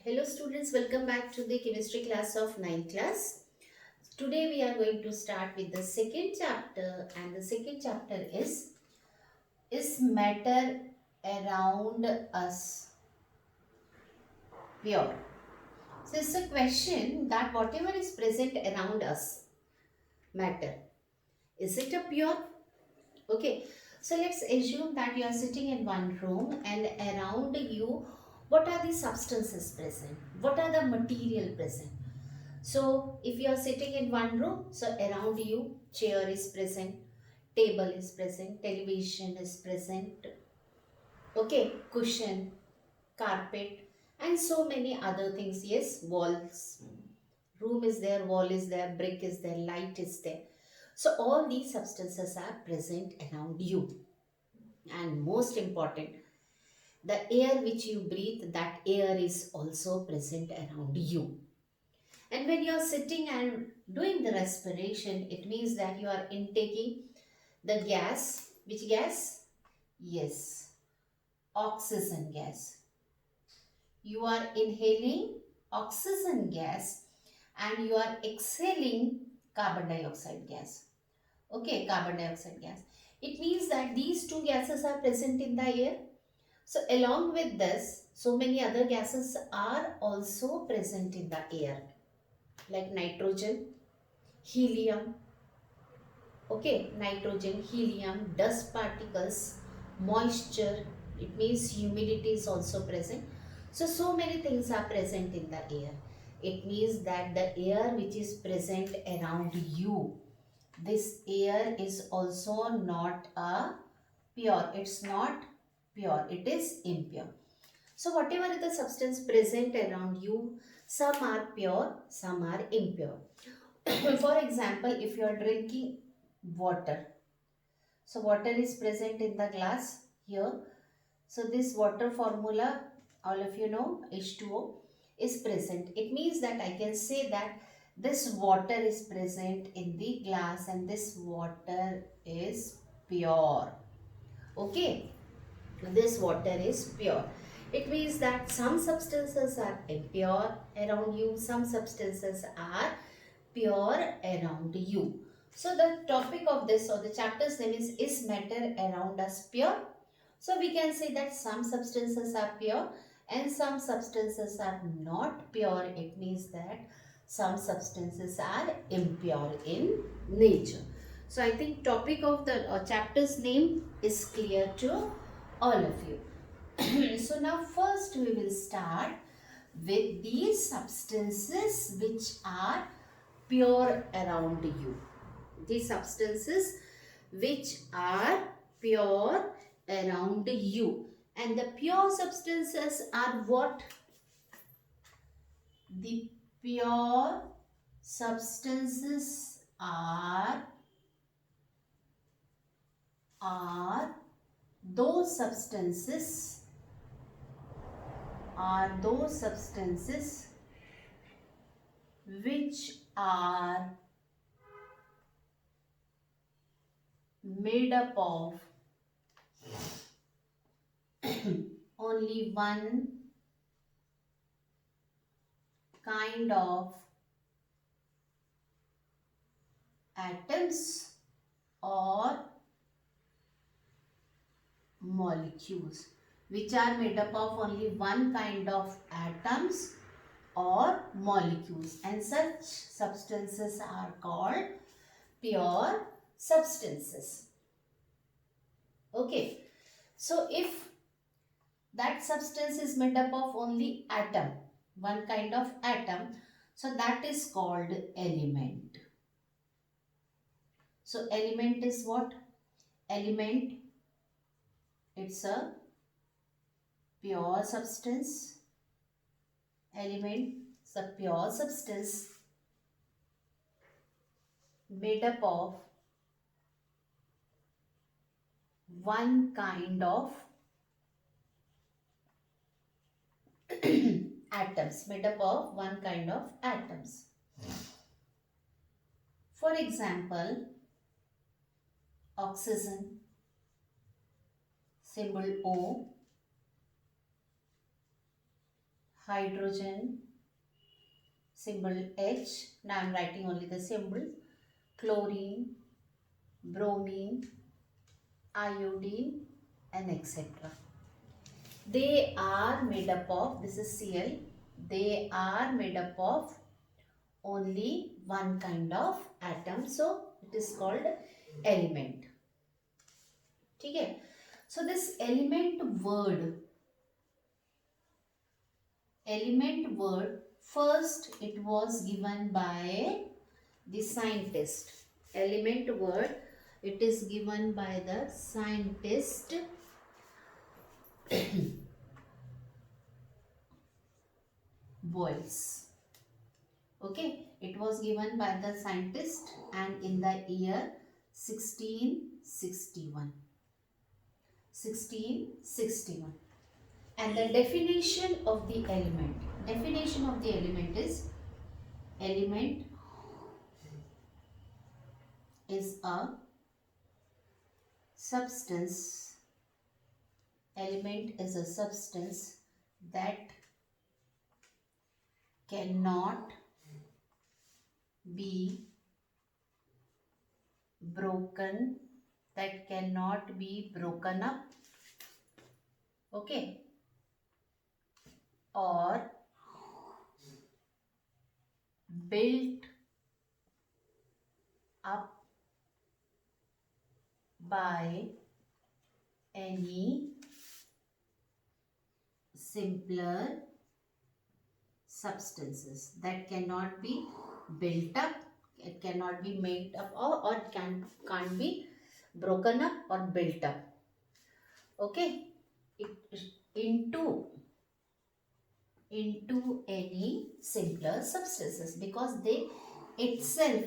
Hello students, welcome back to the chemistry class of 9th class. Today we are going to start with the second chapter, and the second chapter is matter around us pure? So it's a question that whatever is present around us, matter, is it a pure? Okay, so let's assume that you are sitting in one room and around you, what are the substances present? What are the material present? So if you are sitting in one room, so around you chair is present, table is present, television is present, okay, cushion, carpet, and so many other things. Yes, walls, room is there, wall is there, brick is there, light is there. So all these substances are present around you. And most important, the air which you breathe, that air is also present around you. And when you are sitting and doing the respiration, it means that you are intaking the gas. Which gas? Yes, oxygen gas. You are inhaling oxygen gas and you are exhaling carbon dioxide gas. Okay, carbon dioxide gas. It means that these two gases are present in the air. So along with this, so many other gases are also present in the air, like nitrogen, helium, okay, nitrogen, helium, dust particles, moisture, it means humidity is also present. So many things are present in the air. It means that the air which is present around you, this air is also not a pure. It's not pure. It is impure. So whatever is the substance present around you, some are pure, some are impure. For example, if you are drinking water, so water is present in the glass here. So this water formula, all of you know, H2O is present. It means that I can say that this water is present in the glass and this water is pure. Okay, this water is pure. It means that some substances are impure around you, some substances are pure around you. So the topic of this or the chapter's name is matter around us pure? So we can say that some substances are pure and some substances are not pure. It means that some substances are impure in nature. So I think topic of the chapter's name is clear to all of you. So now first we will start with these substances which are pure around you. These substances which are pure around you. And the pure substances are what? The pure substances are those substances which are made up of only one kind of atoms or molecules, which are made up of only one kind of atoms or molecules, and such substances are called pure substances. Okay, so if that substance is made up of only atom, one kind of atom, so that is called element. So element is what? Element, it's a pure substance. Element is a pure substance made up of one kind of atoms, made up of one kind of atoms. For example, oxygen, symbol O, hydrogen, symbol H. Now I am writing only the symbol. Chlorine, bromine, iodine, and etc. They are made up of, this is Cl, they are made up of only one kind of atom. So it is called element. Okay. So this element word, first it was given by the scientist. Element word, it is given by the scientist Boyles. Okay, it was given by the scientist and in the year 1661. 1661. And the definition of the element. Definition of the element is a substance. Element is a substance that cannot be broken, up, okay, or built up by any simpler substances. That cannot be built up, it cannot be made up, or can't be broken up or built up, okay, into any simpler substances, because they itself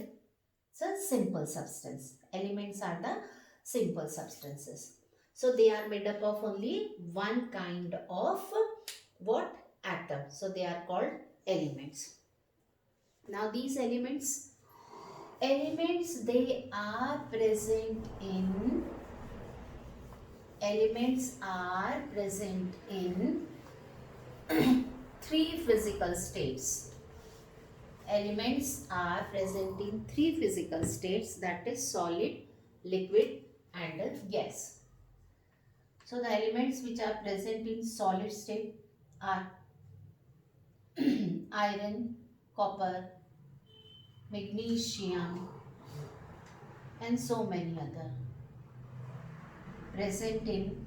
is a simple substance. Elements are the simple substances. So they are made up of only one kind of what? Atom. So they are called elements. Now these elements they are present in three physical states. Elements are present in three physical states, that is solid, liquid and gas. So the elements which are present in solid state are iron, copper, magnesium and so many other. Present in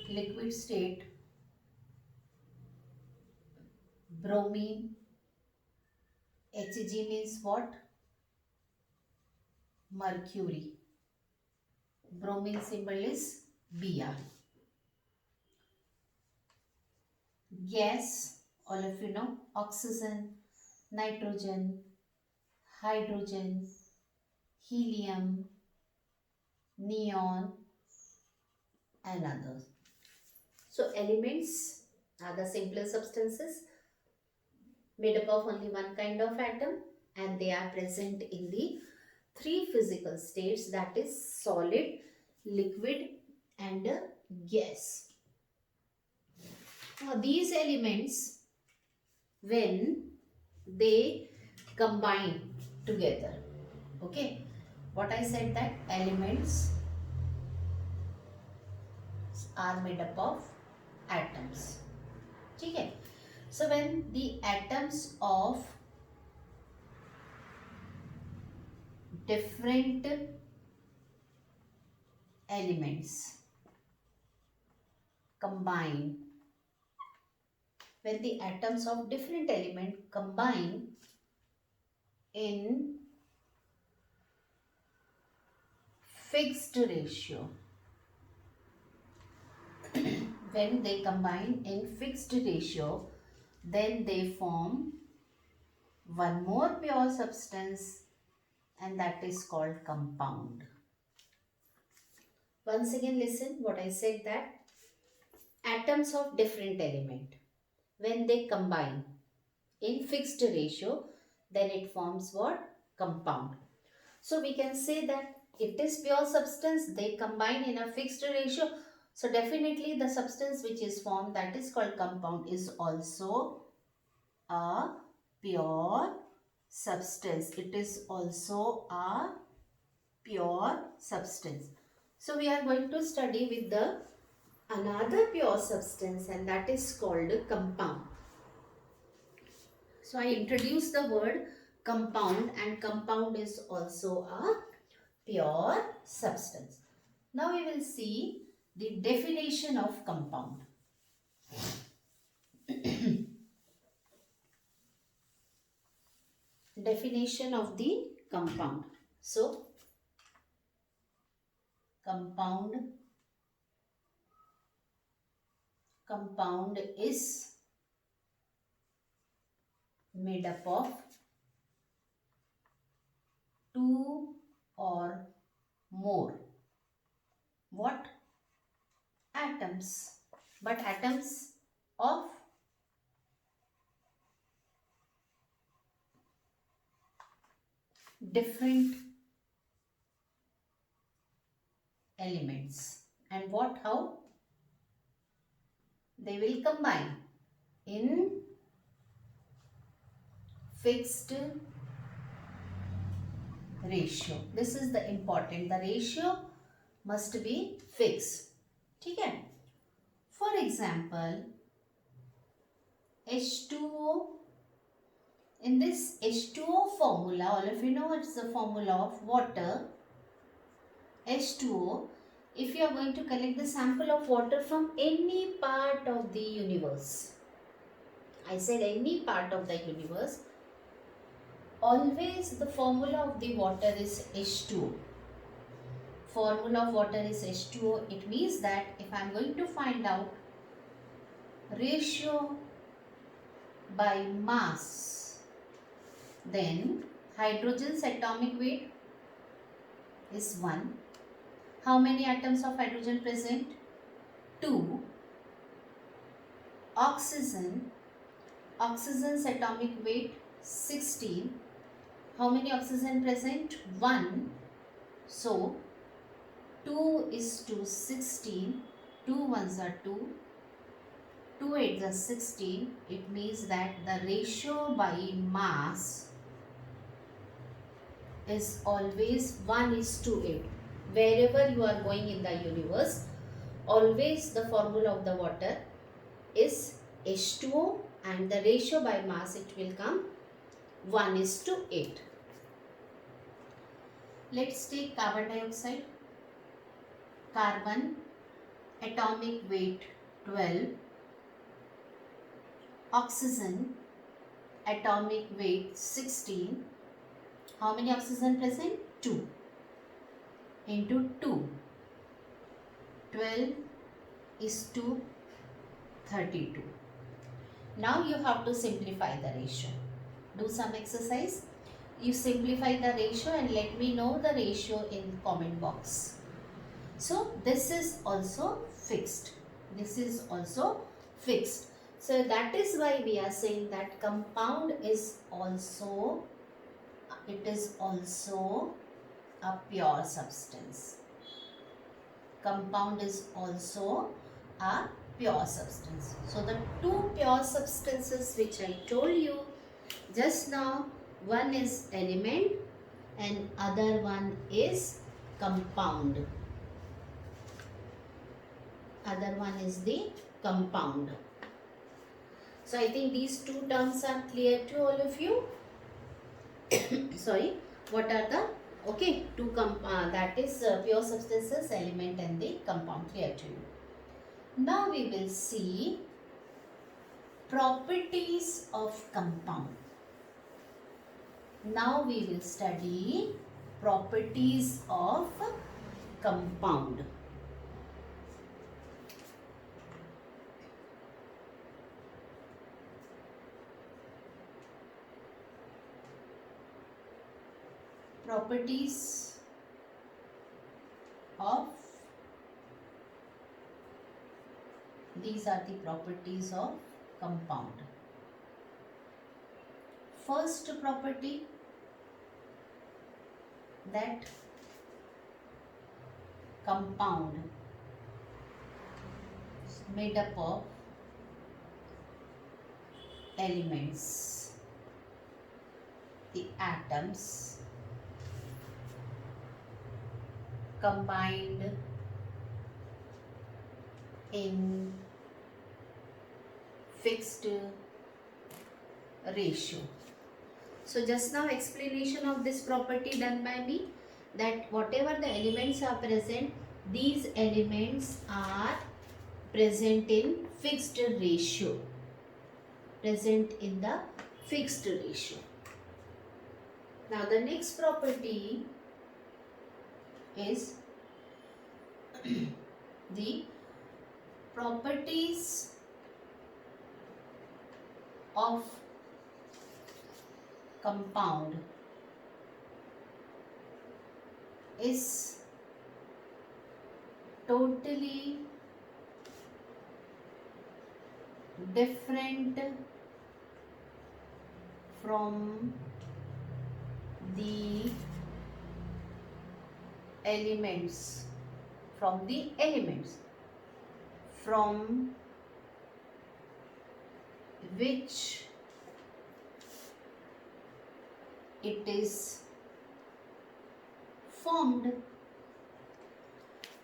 liquid state, bromine, Hg means what? Mercury. Bromine symbol is Br. Gas, all of you know, oxygen, nitrogen, hydrogen, helium, neon and others. So elements are the simpler substances made up of only one kind of atom, and they are present in the three physical states, that is solid, liquid and gas. Now these elements, when they combine together, okay, what I said, that elements are made up of atoms. Okay. So when the atoms of different elements combine, when the atoms of different element combine in fixed ratio, when they combine in fixed ratio, then they form one more pure substance, and that is called compound. Once again listen what I said, that atoms of different element, when they combine in fixed ratio, then it forms what? Compound. So we can say that it is pure substance, they combine in a fixed ratio, So definitely the substance which is formed, that is called compound, is also a pure substance. It is also a pure substance. So we are going to study with the another pure substance, and that is called compound. So I introduced the word compound, and compound is also a pure substance. Now we will see the definition of compound. Definition of the compound. So compound is made up of two or more what atoms, but atoms of different elements, and how they will combine in fixed ratio. This is the important, the ratio must be fixed. Okay. For example, H2O. In this H2O formula, all of you know it's the formula of water. H2O. If you are going to collect the sample of water from any part of the universe, I said any part of the universe, always the formula of the water is H2O. Formula of water is H2O. It means that if I am going to find out ratio by mass, then hydrogen's atomic weight is 1. How many atoms of hydrogen present? 2. Oxygen's atomic weight 16. How many oxygen present? 1. So 2 is to 16. 2 ones are 2. 2 8s are 16. It means that the ratio by mass is always 1:8. Wherever you are going in the universe, always the formula of the water is H2O, and the ratio by mass it will come 1:8. Let's take carbon dioxide. Carbon atomic weight 12. Oxygen atomic weight 16. How many oxygen present? 2. Into 2. 12 is to 32. Now you have to simplify the ratio. Do some exercise. You simplify the ratio and let me know the ratio in comment box. So this is also fixed. This is also fixed. So that is why we are saying that compound is also, it is also a pure substance. Compound is also a pure substance. So the two pure substances which I told you just now, one is element and other one is compound. Other one is the compound. So I think these two terms are clear to all of you. Sorry, what are the two that is pure substances, element and the compound, clear to you. Now we will see properties of compound. Now we will study properties of compound. Properties of, these are the properties of compound. First property, that compound made up of elements, the atoms combined in fixed ratio. So just now explanation of this property done by me, that whatever the elements are present, these elements are present in fixed ratio. Present in the fixed ratio. Now the next property is the properties of compound is totally different from the elements, from which it is formed.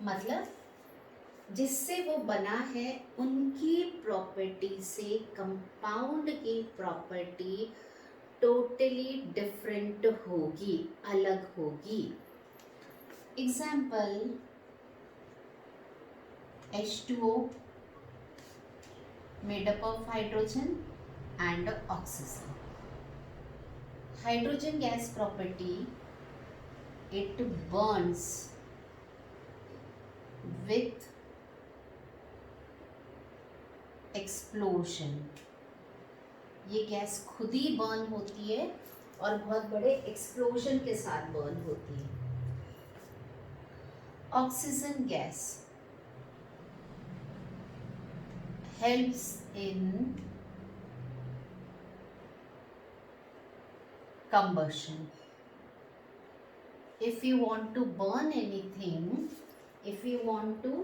मतलब जिससे वो बना है उनकी property से compound की property totally different होगी, अलग होगी. Example H2O made up of hydrogen and oxygen. Hydrogen gas property, it burns with explosion. ये गैस खुद ही बर्न होती है और बहुत बड़े एक्सप्लोजन के साथ बर्न होती है. Oxygen gas helps in combustion. If you want to burn anything, if you want to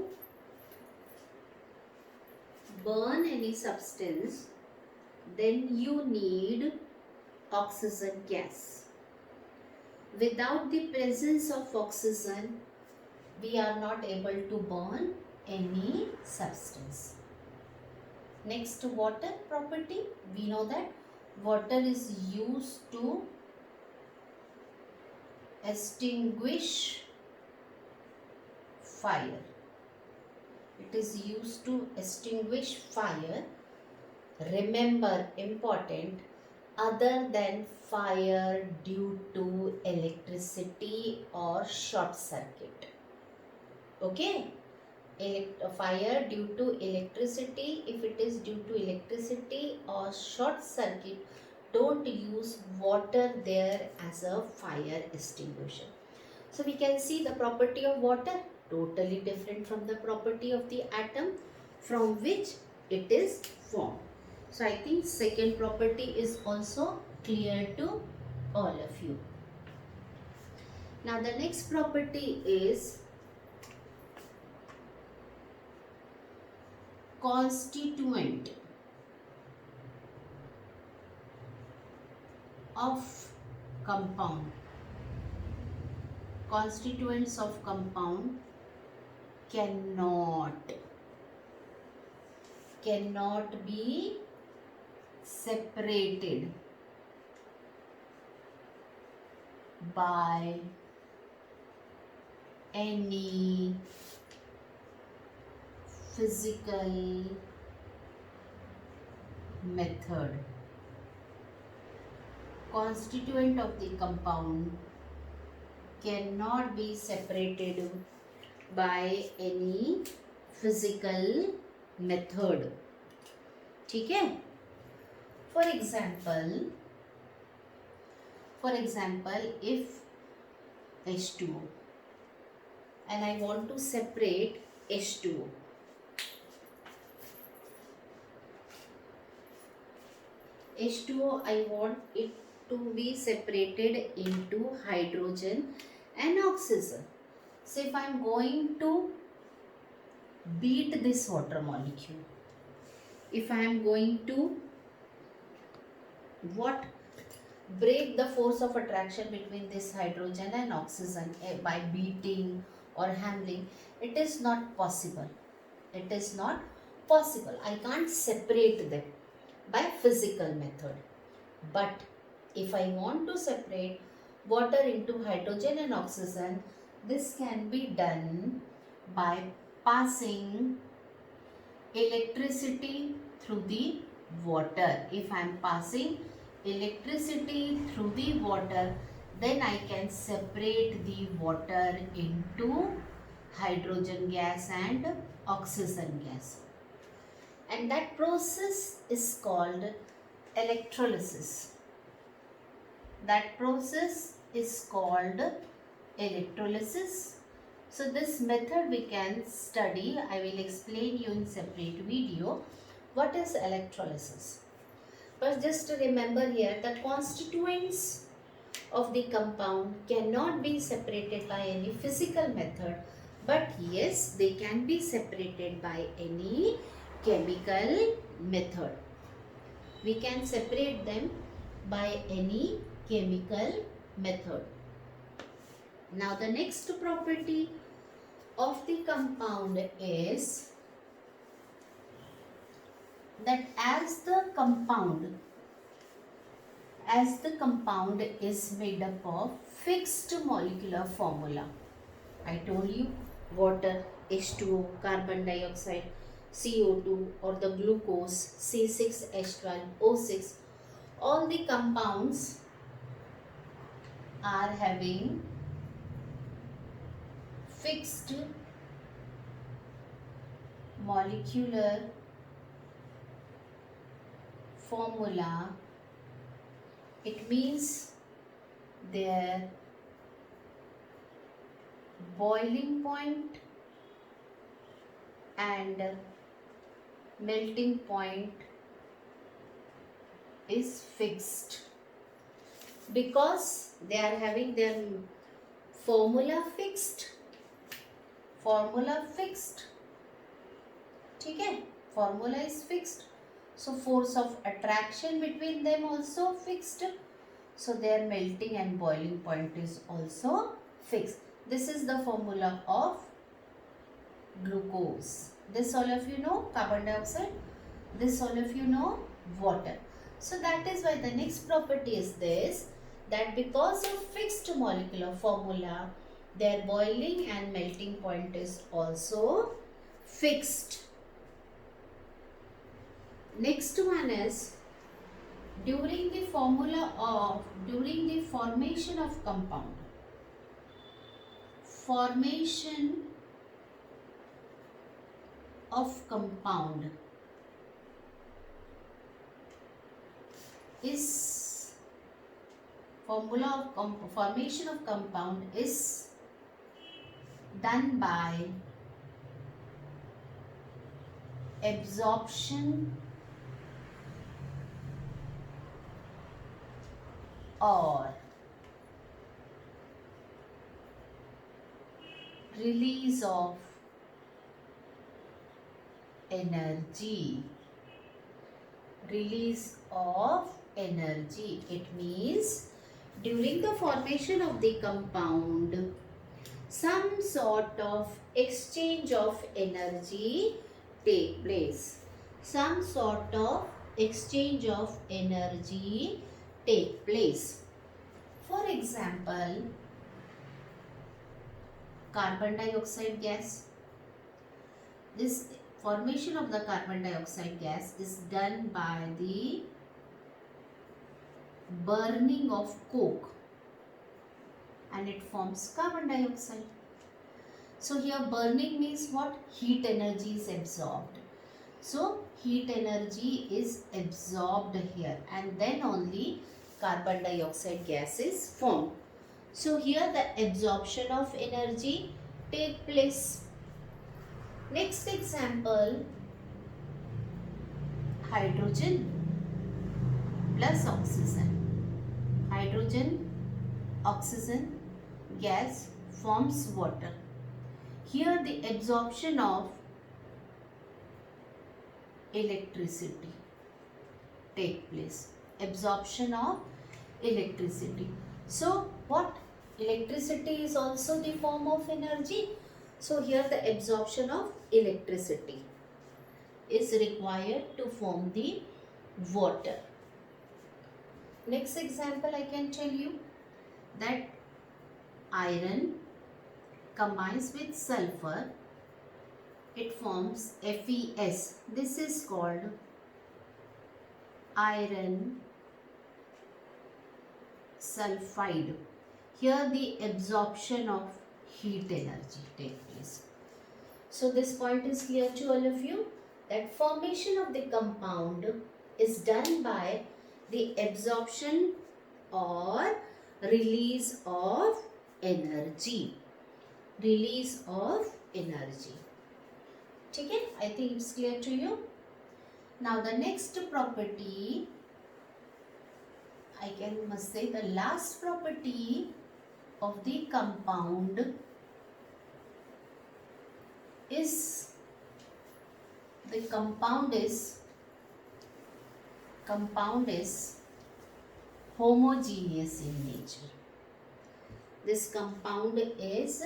burn any substance, then you need oxygen gas. Without the presence of oxygen, we are not able to burn any substance. Next, water property. We know that water is used to extinguish fire. It is used to extinguish fire. Remember, important, other than fire due to electricity or short circuit. Okay? Fire due to electricity, if it is due to electricity or short circuit, don't use water there as a fire extinguisher. So we can see the property of water totally different from the property of the atom from which it is formed. So I think second property is also clear to all of you. Now the next property is constituent of compound. Constituents of compound cannot be separated by any physical method. Constituent of the compound cannot be separated by any physical method. ठीक है? For example, if H2O and I want to separate H2O. H2O, I want it to be separated into hydrogen and oxygen. So if I am going to beat this water molecule. If I am going to what break the force of attraction between this hydrogen and oxygen by beating or handling, it is not possible. It is not possible. I can't separate them by physical method. But if I want to separate water into hydrogen and oxygen, this can be done by passing electricity through the water. If I am passing electricity through the water, then I can separate the water into hydrogen gas and oxygen gas. And that process is called electrolysis. That process is called electrolysis. So this method we can study. I will explain you in separate video what is electrolysis. But just remember here, the constituents of the compound cannot be separated by any physical method, but yes, they can be separated by any chemical method. We can separate them by any chemical method. Now the next property of the compound is that as the compound is made up of fixed molecular formula. I told you water, H2O, carbon dioxide, CO2 or the glucose, C6H12O6, all the compounds are having fixed molecular formula. It means their boiling point and melting point is fixed because they are having their formula fixed. ठीक है, formula is fixed. So force of attraction between them also fixed. So their melting and boiling point is also fixed. This is the formula of glucose. This all of you know, carbon dioxide. This all of you know, water. So that is why the next property is this, that because of fixed molecular formula, their boiling and melting point is also fixed. Next one is during the formation of compound. Formation of compound is formation of compound is done by absorption or release of energy. Release of energy. It means during the formation of the compound, some sort of exchange of energy take place. Some sort of exchange of energy take place. For example, carbon dioxide gas. This formation of the carbon dioxide gas is done by the burning of coke and it forms carbon dioxide. So here burning means what? Heat energy is absorbed. So heat energy is absorbed here and then only carbon dioxide gas is formed. So here the absorption of energy take place. Next example, hydrogen plus oxygen. Hydrogen, oxygen gas forms water. Here the absorption of electricity take place. Absorption of electricity. So what? Electricity is also the form of energy. So here the absorption of electricity is required to form the water. Next example I can tell you that iron combines with sulfur, it forms FeS. This is called iron sulfide. Here the absorption of heat energy takes place. So this point is clear to all of you that formation of the compound is done by the absorption or release of energy. Release of energy. Okay, I think it's clear to you. Now the next property, must say the last property of the compound is homogeneous in nature. This compound is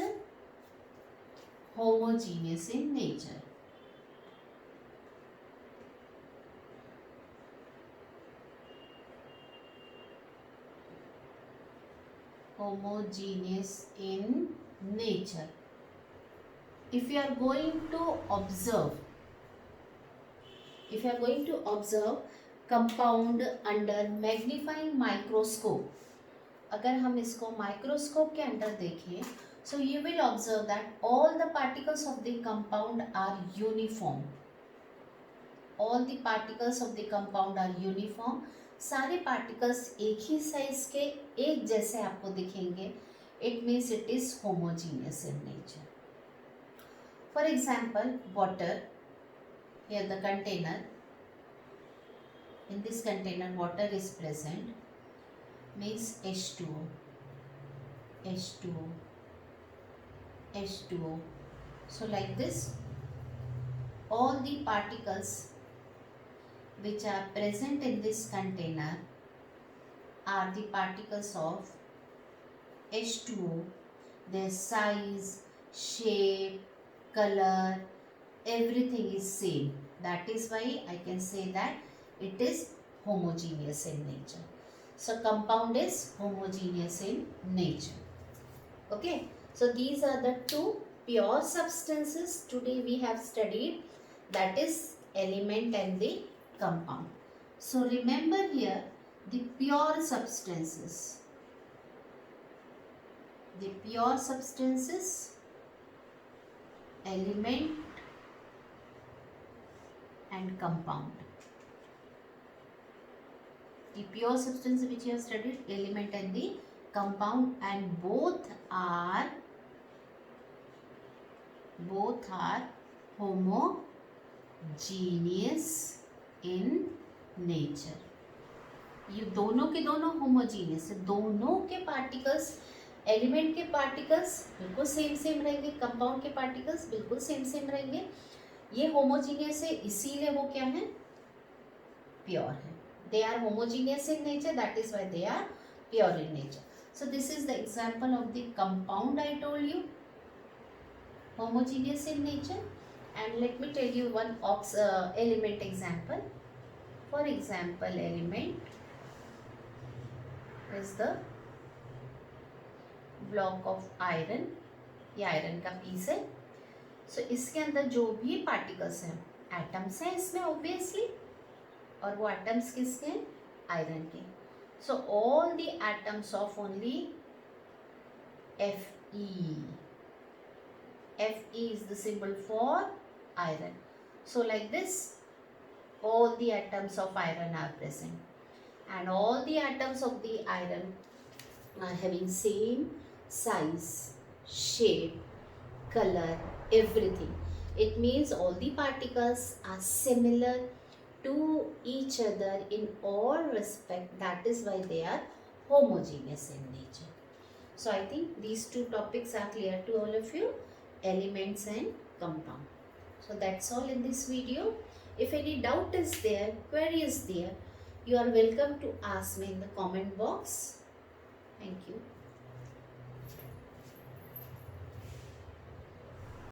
homogeneous in nature. Homogeneous in nature. If you are going to observe compound under magnifying microscope, अगर हम इसको microscope के अंदर देखें, so you will observe that all the particles of the compound are uniform. All the particles of the compound are uniform. सारे particles एक ही size के एक जैसे आपको दिखेंगे. It means it is homogeneous in nature. For example, water. Here the container. In this container, water is present. Means H2O, H2O, H2O. So like this, all the particles which are present in this container are the particles of H2O. Their size, shape, color, everything is same. That is why I can say that it is homogeneous in nature. So compound is homogeneous in nature. Okay. So these are the two pure substances today we have studied, that is element and the compound. So remember here the pure substances. The pure substances, element and compound. The pure substance which you have studied, element and the compound, and both are homogeneous in nature. ये दोनों के दोनों homogeneous है. दोनों के particles, element के particles बिल्कुल same रहेंगे, कंपाउंड के पार्टिकल्स बिल्कुल सेम रहेंगे. ये होमोजीनियस है, इसीलिए वो क्या है? प्योर है. They are homogeneous in nature, that is why they are pure in nature. So this is the example of the compound I told you, homogeneous in nature. And let me tell you one element example. For example, element is the block of iron. ये iron का piece है. सो इसके अंदर जो भी particles हैं, atoms हैं इसमें ऑब्वियसली, और वो एटम्स किसके हैं? आयरन के. So all the atoms of only Fe. Fe is the symbol for iron. So like this, all the atoms of iron are present, and all the atoms of the iron are having same size, shape, color, everything. It means all the particles are similar to each other in all respect. That is why they are homogeneous in nature. So I think these two topics are clear to all of you, elements and compound. So that's all in this video. If any doubt is there, query is there, you are welcome to ask me in the comment box. Thank you.